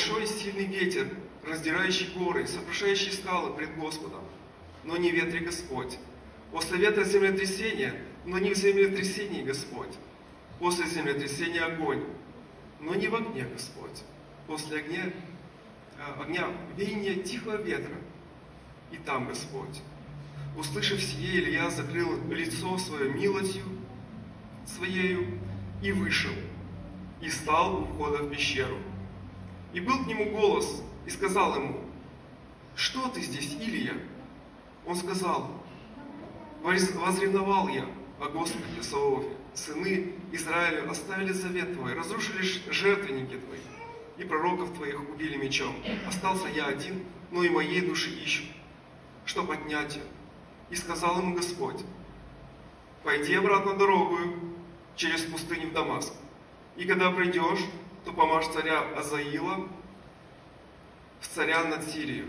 большой и сильный ветер, раздирающий горы, сокрушающий скалы пред Господом, но не в ветре Господь. После ветра землетрясение, но не в землетрясении Господь. После землетрясения огонь, но не в огне Господь. После огня веяние тихого ветра, и там Господь. Услышав сие, Илья закрыл лицо свое милостью своею и вышел, и стал у входа в пещеру. И был к нему голос, и сказал ему: «Что ты здесь, Илия?» Он сказал: «Возревновал я о Господе Саваофе. Сыны Израиля оставили завет Твой, разрушили жертвенники Твои, и пророков Твоих убили мечом. Остался я один, но и моей души ищут, чтоб отнять ее». И сказал ему Господь: «Пойди обратно дорогою через пустыню в Дамаск, и когда придешь, то помажь царя Азаила в царя над Сирией,